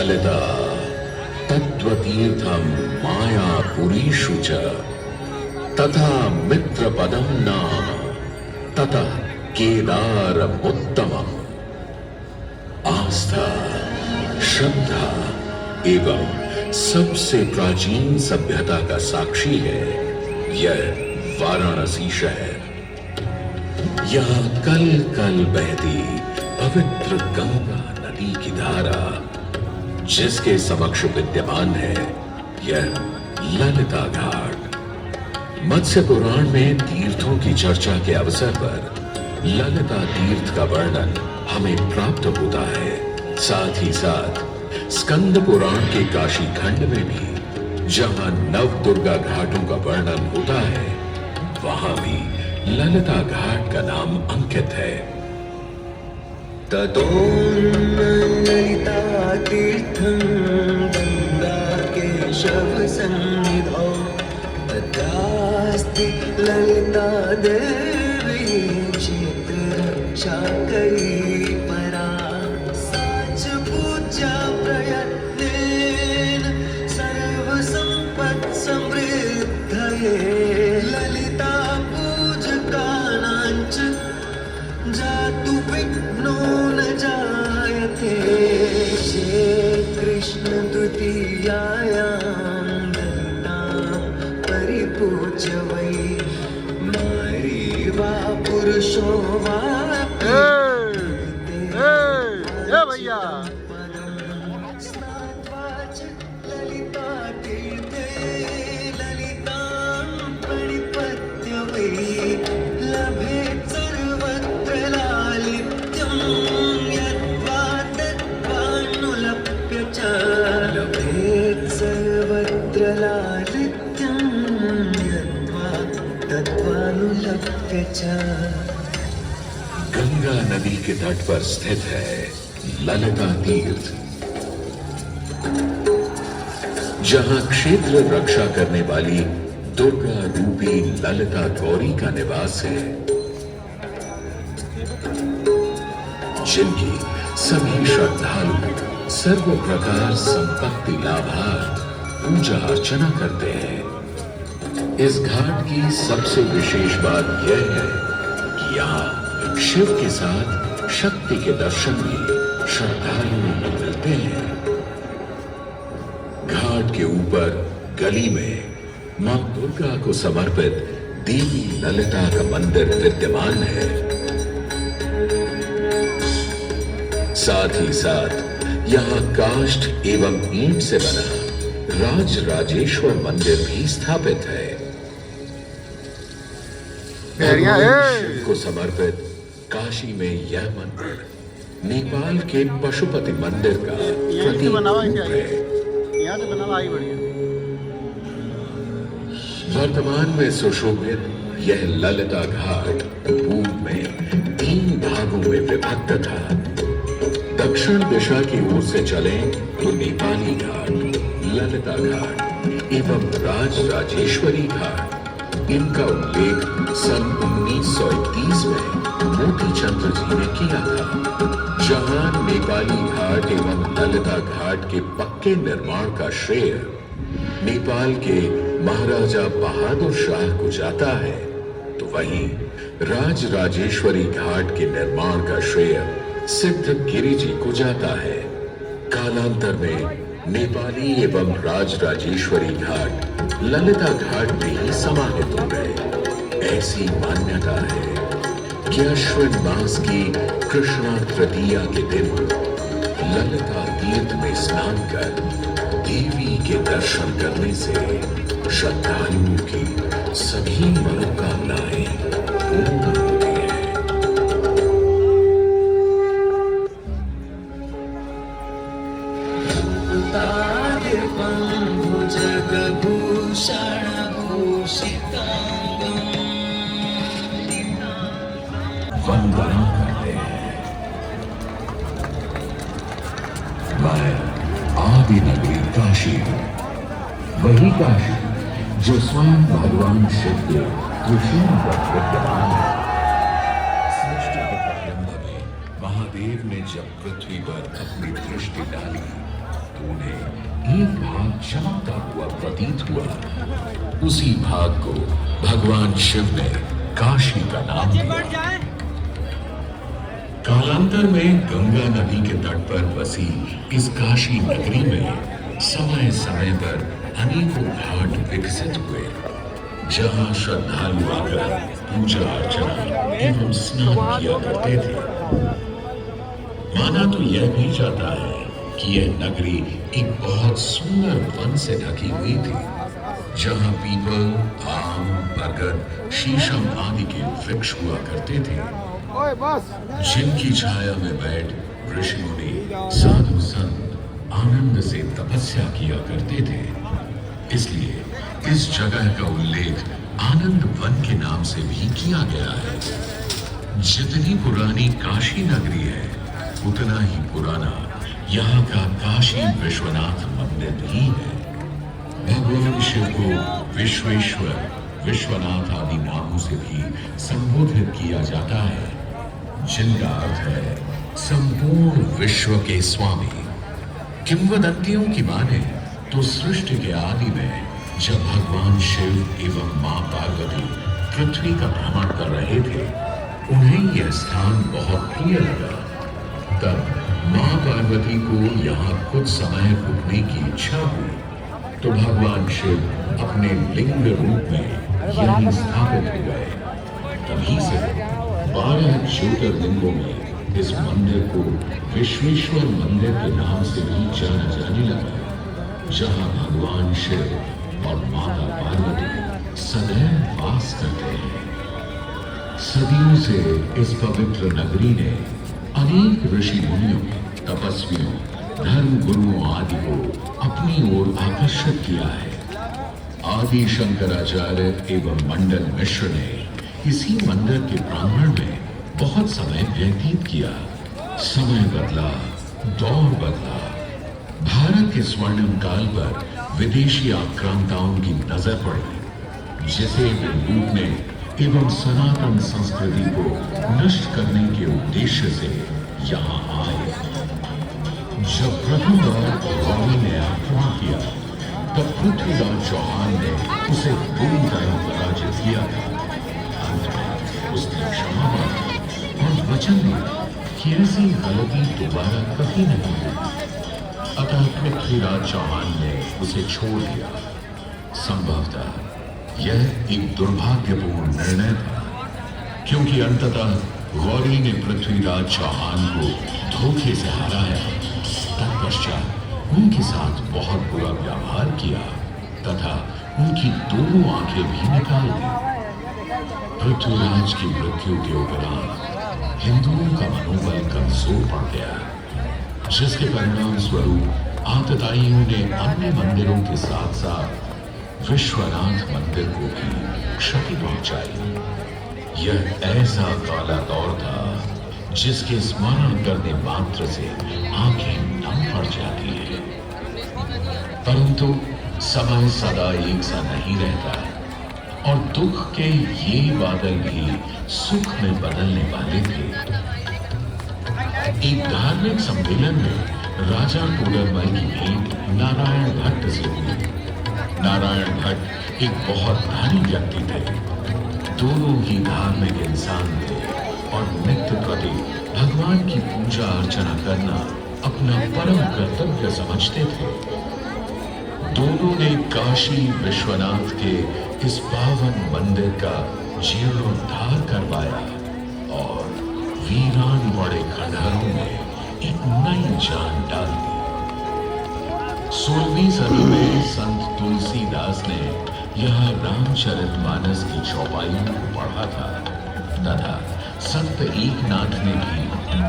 ललिता तत्त्वतीर्थम मायापुरीषु च तथा मित्रपदम नाम ततः केदारमुत्तमम्। आस्था, श्रद्धा एवं सबसे प्राचीन सभ्यता का साक्षी है यह वाराणसी शहर। यहां कल कल बहती पवित्र गंगा नदी की धारा, जिसके समक्ष विद्यमान है यह ललिता घाट। मत्स्य पुराण में तीर्थों की चर्चा के अवसर पर ललिता तीर्थ का वर्णन हमें प्राप्त होता है। साथ ही साथ स्कंद पुराण के काशी खंड में भी जहां नव दुर्गा घाटों का वर्णन होता है, वहां भी ललिता घाट का नाम अंकित है। ततो ललिता तीर्थं गंगा केशव सन्निधौ तत्रास्ति ललिता देवी क्षेत्ररक्षाकरी परा। साच पूजा प्रयत्नेन सर्वसम्पत् समृद्धये ललिता पूजकानाञ्च जातु विघ्नो न जायते। श्री कृष्ण तृतीयायां ललितां परिपूज्य वै नारी वा पुरुषो वा भैया ललिता तीर्थे ललितां प्रणिपत्य वै लभेत् सर्वत्र लालित्यं यद्वा तद्वानुलप्य च। लभेत् सर्वत्र लालित्यं यद्वा तद्वानुलप्य च। गंगा नदी के तट पर स्थित है ललिता तीर्थ, जहां क्षेत्र रक्षा करने वाली दुर्गा रूपी ललिता गौरी का निवास है, जिनकी सभी श्रद्धालु सर्व प्रकार संपत्ति लाभार्थ पूजा अर्चना करते हैं। इस घाट की सबसे विशेष बात यह है कि यहाँ शिव के साथ शक्ति के दर्शन भी श्रद्धालुओं को मिलते हैं। घाट के ऊपर गली में मां दुर्गा को समर्पित देवी ललिता का मंदिर विद्यमान है। साथ ही साथ यहाँ काष्ठ एवं ईंट से बना राज राजेश्वर मंदिर भी स्थापित है। भगवान शिव को समर्पित काशी में यह मंदिर नेपाल के पशुपति मंदिर का प्रतीक है। वर्तमान में सुशोभित यह ललिता घाट पूर्व में 3 भागों में विभक्त था। दक्षिण दिशा की ओर से चलें तो नेपाली घाट, ललिता घाट एवं राज राजेश्वरी घाट। इनका उल्लेख सन 1931 में मोती चंद्र जी ने किया था, जहां नेपाली घाट एवं ललिता घाट के पक्के निर्माण का श्रेय नेपाल के महाराजा बहादुर शाह को जाता है, तो वहीं राज राजेश्वरी घाट के निर्माण का श्रेय सिद्धगिरी जी को जाता है। कालांतर में नेपाली एवं राज राजेश्वरी घाट ललिता घाट में ही समाहित हो गए। ऐसी मान्यता है कि अश्विन मास की कृष्णा तृतीया के दिन ललिता तीर्थ में स्नान कर देवी के दर्शन करने से श्रद्धालुओं की सभी मनोकामनाएं पूर्ण होती हैं। जगभूषण भूषितांगं वंदना करते हैं। मैं आदि नगरी काशी हूं, वही काशी जो स्वयं भगवान शिव के त्रिशूल पर विद्यमान है। सृष्टि के प्रारंभ में महादेव ने जब पृथ्वी पर अपनी दृष्टि डाली तो चमकता हुआ प्रतीत हुआ। उसी भाग को भगवान शिव ने काशी का नाम दिया। कालांतर में गंगा नदी के तट पर बसी इस काशी नगरी में समय समय पर अनेकों घाट विकसित हुए, जहां श्रद्धालु आकर पूजा अर्चना एवं स्नान किया करते थे। माना तो यह भी जाता है कि यह नगरी एक बहुत सुंदर वन से ढकी हुई थी, जहां पीपल, आम, बरगद, शीशम आदि के वृक्ष हुआ करते थे, जिनकी छाया में बैठ ऋषि मुनि, साधु संत आनंद से तपस्या किया करते थे। इसलिए इस जगह का उल्लेख आनंद वन के नाम से भी किया गया है। जितनी पुरानी काशी नगरी है, उतना ही पुराना यहाँ का काशी विश्वनाथ मंदिर भी है। भगवान शिव को विश्वेश्वर, विश्वनाथ आदि नामों से भी संबोधित किया जाता है, जिनका अर्थ है संपूर्ण विश्व के स्वामी। किंवदंतियों की माने तो सृष्टि के आदि में जब भगवान शिव एवं मां पार्वती पृथ्वी का भ्रमण कर रहे थे, उन्हें यह स्थान बहुत प्रिय लगा। तब मां पार्वती को यहाँ कुछ समय रुकने की इच्छा हुई, तो भगवान शिव अपने लिंग रूप में यहीं स्थापित हो गए। तभी से 12 ज्योतिर्लिंगों में इस मंदिर को विश्वेश्वर मंदिर के नाम से भी जाना जाने लगा, जहां भगवान शिव और माता पार्वती सदैव वास करते हैं। सदियों से इस पवित्र नगरी ने अनेक ऋषि मुनियों, तपस्वियों, धर्म गुरुओं आदि को अपनी ओर आकर्षित किया है। आदि शंकराचार्य एवं मंडल मिश्र ने इसी मंदिर के प्रांगण में बहुत समय व्यतीत किया। समय बदला, दौर बदला। भारत के स्वर्णिम काल पर विदेशी आक्रांताओं की नजर पड़ी, जिसे वे लूटने एवं सनातन संस्कृति को नष्ट करने के उद्देश्य से यहाँ आए। जब प्रथम बार गौरी ने आक्रमण किया, तब पृथ्वीराज चौहान ने उसे बुरी तरह पराजित किया था। अंत में उसने क्षमा मांगी और वचन दिया कि ऐसी गलती दोबारा कभी नहीं होगी। अतः पृथ्वीराज चौहान ने उसे छोड़ दिया। संभवतः यह एक दुर्भाग्यपूर्ण निर्णय था, क्योंकि अंततः गौरी ने पृथ्वीराज चौहान को धोखे से हराया। तत्पश्चात उनके साथ बहुत बुरा व्यवहार किया तथा उनकी दोनों आंखें भी निकाल दी। पृथ्वीराज की मृत्यु के उपरांत हिंदुओं का मनोबल कमजोर पड़ गया, जिसके परिणाम स्वरूप आतताइयों ने अन्य मंदिरों के साथ साथ विश्वनाथ मंदिर को भी क्षति पहुंचाई। यह ऐसा काला दौर था जिसके स्मरण करने मात्र से आंखें नम पड़ जाती है। परंतु समय सदा एक सा नहीं रहता और दुख के ये बादल भी सुख में बदलने वाले थे। एक धार्मिक सम्मेलन में राजा टोडरमल की भेंट नारायण भट्ट से हुई। नारायण भट्ट एक बहुत धनी व्यक्ति थे। दोनों ही धार्मिक इंसान थे और नित्य प्रति भगवान की पूजा अर्चना करना अपना परम कर्तव्य समझते थे। दोनों ने काशी विश्वनाथ के इस पावन मंदिर का जीर्णोद्धार करवाया और वीरान बड़े खंडहरों में एक नई जान डाल दी। 16वीं सदी में संत तुलसीदास ने यहाँ रामचरितमानस की चौपाइयों को पढ़ा था तथा संत एकनाथ ने भी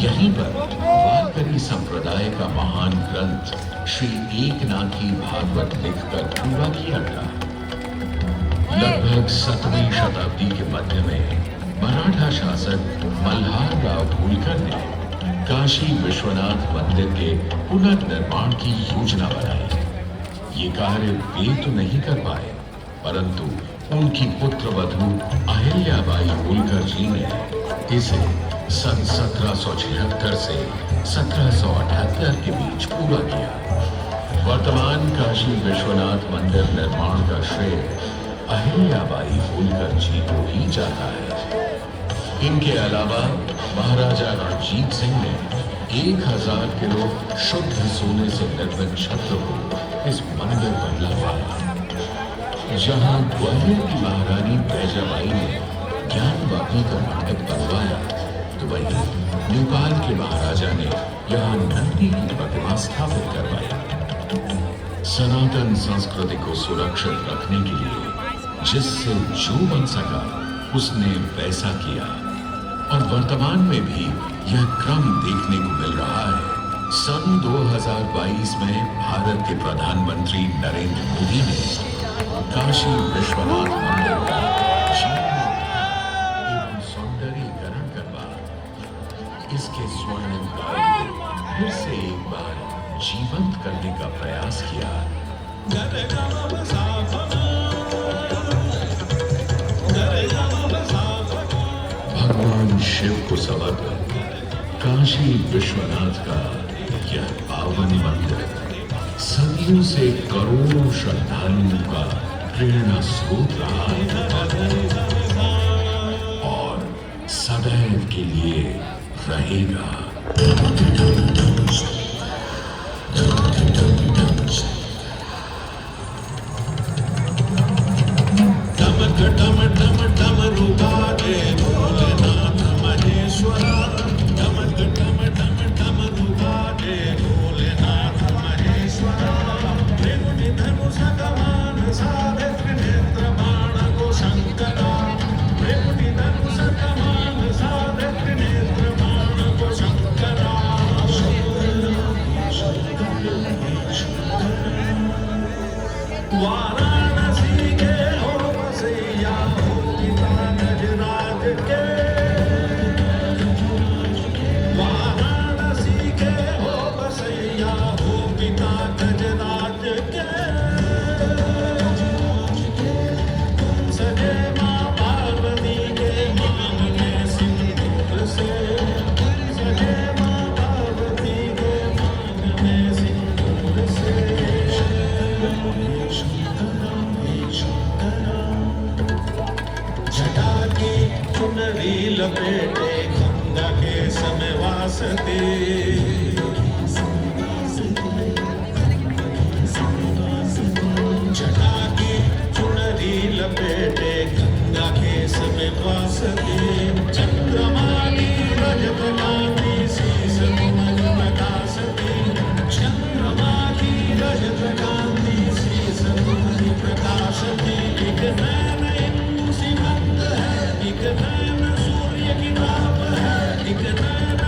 यहीं पर वारकरी संप्रदाय का महान ग्रंथ श्री एकनाथी भागवत लिखकर पूरा किया था। लगभग 7वीं शताब्दी के मध्य में मराठा शासक मल्हार राव होलकर ने काशी विश्वनाथ मंदिर के पुनर्निर्माण की योजना बनाई। ये कार्य वे तो नहीं कर पाए, परंतु उनकी पुत्रवधू अहिल्याबाई होलकर जी ने इसे सन 1776 से 1778 के बीच पूरा किया। वर्तमान काशी विश्वनाथ मंदिर निर्माण का श्रेय अहिल्याबाई होलकर जी को ही जाता है। इनके अलावा महाराजा रणजीत सिंह ने 1000 किलो शुद्ध सोने से निर्मित छत्र को इस मंदिर पर लगवाया। जहां ग्वालियर की महारानी बैजाबाई ने ज्ञानवापी का मंडप बनवाया, तो वहीं नेपाल के महाराजा ने यहाँ नंदी की प्रतिमा स्थापित करवाई। सनातन संस्कृति को सुरक्षित रखने के लिए जिससे जो बन सका उसने वैसा किया, और वर्तमान में भी यह क्रम देखने को मिल रहा है। सन 2022 में भारत के प्रधानमंत्री नरेंद्र मोदी ने काशी विश्वनाथ मंदिर का एवं सौंदर्यीकरण करवा इसके स्वर्णिम काल को फिर से एक बार जीवंत करने का प्रयास किया। भगवान शिव को समर्पित काशी विश्वनाथ का यह पावन मंदिर सदियों से करोड़ों श्रद्धालुओं का प्रेरणा स्रोत रहा है और सदैव के लिए रहेगा। वाराणसी के हो बसैया हो पिता गजराज के, वाराणसी के हो बसैया हो पिता गजराज के, तुम सजे माँ पार्वती के मान में सिंदूर से, सजे माँ पार्वती के मान में सिंदूर से। जटा की चुनरी लपेटे गंगा के समय वासते, जटा की चुनरी लपेटे गंगा के समय वासते, चंद्रमा की रजत कांति शीस तुमज प्रकाशते, चंद्रमा की रजत कांति शीस तुमज प्रकाशते। एक नैन इंदु सीमंत है, एक नैन सूर्य की ताप है, एक नैन